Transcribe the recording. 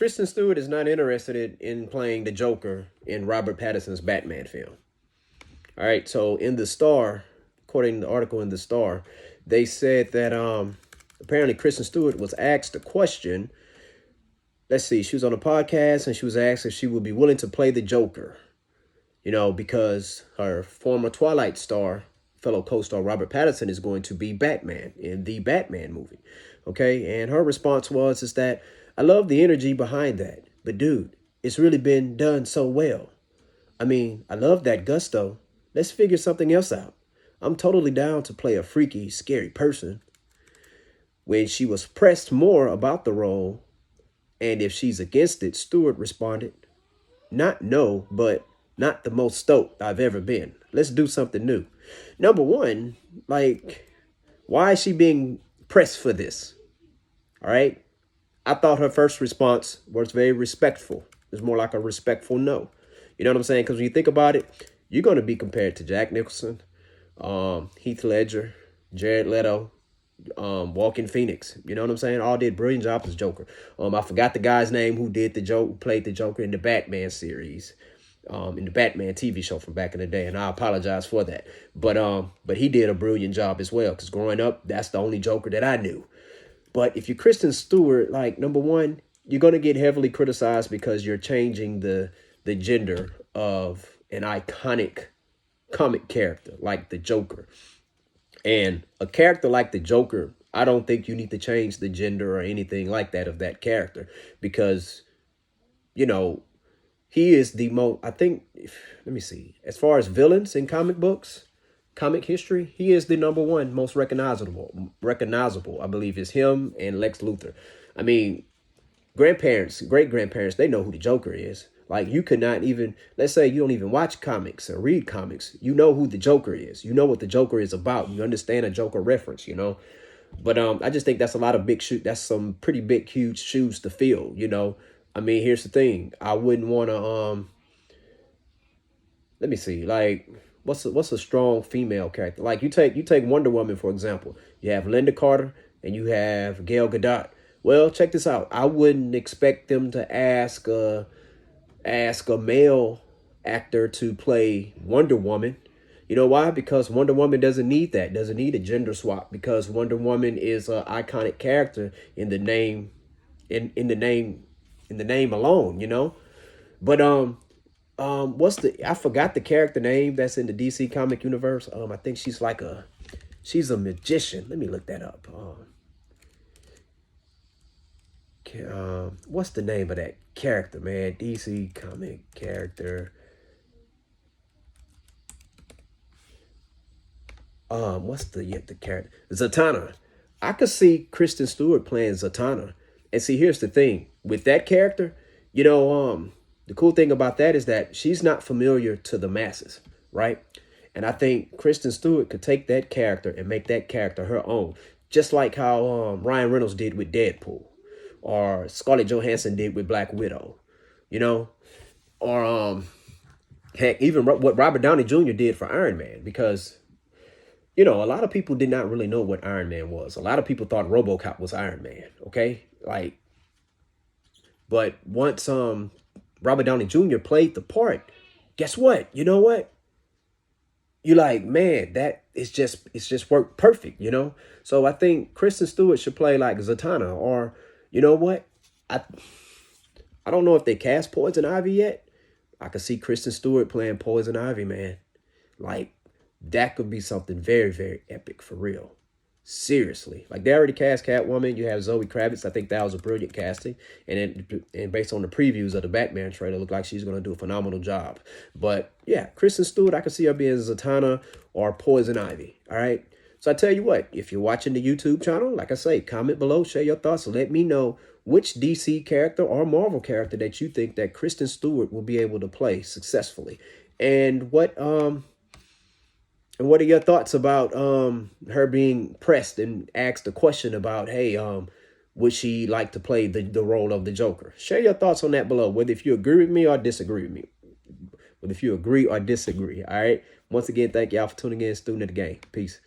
Kristen Stewart is not interested in playing the Joker in Robert Pattinson's Batman film. All right, so in the Star, according to the article in the Star, they said that apparently Kristen Stewart was asked a question. Let's see, she was on a podcast and she was asked if she would be willing to play the Joker. Because her former Twilight star, fellow co-star Robert Patttinson, is going to be Batman in the Batman movie. Okay, and her response is that I love the energy behind that, but dude, it's really been done so well. I mean, I love that gusto. Let's figure something else out. I'm totally down to play a freaky, scary person. When she was pressed more about the role and if she's against it, Stewart responded, not no, but not the most stoked I've ever been. Let's do something new. Number one, why is she being pressed for this? All right. I thought her first response was very respectful. It's more like a respectful no. You know what I'm saying? Because when you think about it, you're going to be compared to Jack Nicholson, Heath Ledger, Jared Leto, Walking Phoenix. You know what I'm saying? All did brilliant job as Joker. I forgot the guy's name who played the Joker in the Batman series, in the Batman TV show from back in the day, and I apologize for that. But he did a brilliant job as well. Because growing up, that's the only Joker that I knew. But if you're Kristen Stewart, number one, you're going to get heavily criticized because you're changing the gender of an iconic comic character like the Joker. And a character like the Joker, I don't think you need to change the gender or anything like that of that character because, he is the most, I think, let me see, as far as villains in comic books, comic history, he is the number one most recognizable, I believe, is him and Lex Luthor. I mean, great-grandparents, they know who the Joker is. You could not even, let's say you don't even watch comics or read comics. You know who the Joker is. You know what the Joker is about. You understand a Joker reference, But I just think that's a lot of that's some pretty big, huge shoes to fill, I mean, here's the thing. I wouldn't want to, let me see, what's a strong female character? You take Wonder Woman, for example. You have Linda Carter and you have Gal Gadot. Well, check this out. I wouldn't expect them to ask a male actor to play Wonder Woman. You know why? Because Wonder Woman doesn't need a gender swap, because Wonder Woman is an iconic character in the name, in the name alone, But I forgot the character name that's in the DC comic universe. I think she's a magician. Let me look that up. What's the name of that character, man? DC comic character. What's the character? Zatanna. I could see Kristen Stewart playing Zatanna. And see, here's the thing with that character, the cool thing about that is that she's not familiar to the masses, right? And I think Kristen Stewart could take that character and make that character her own, just like how Ryan Reynolds did with Deadpool, or Scarlett Johansson did with Black Widow, or heck, even what Robert Downey Jr. did for Iron Man, because a lot of people did not really know what Iron Man was. A lot of people thought RoboCop was Iron Man, okay? But once Robert Downey Jr. played the part, guess what? You know what? You're like, man, it's just worked perfect, So I think Kristen Stewart should play like Zatanna, or you know what? I don't know if they cast Poison Ivy yet. I could see Kristen Stewart playing Poison Ivy, man. That could be something very, very epic for real. Seriously. They already cast Catwoman. You have Zoe Kravitz. I think that was a brilliant casting. And based on the previews of the Batman trailer, it looked like she's going to do a phenomenal job. But yeah, Kristen Stewart, I could see her being Zatanna or Poison Ivy. All right. So I tell you what, if you're watching the YouTube channel, like I say, comment below, share your thoughts, and let me know which DC character or Marvel character that you think that Kristen Stewart will be able to play successfully. And what are your thoughts about her being pressed and asked a question about, hey, would she like to play the role of the Joker? Share your thoughts on that below, whether if you agree with me or disagree with me. Whether if you agree or disagree, all right? Once again, thank y'all for tuning in. Student of the game. Peace.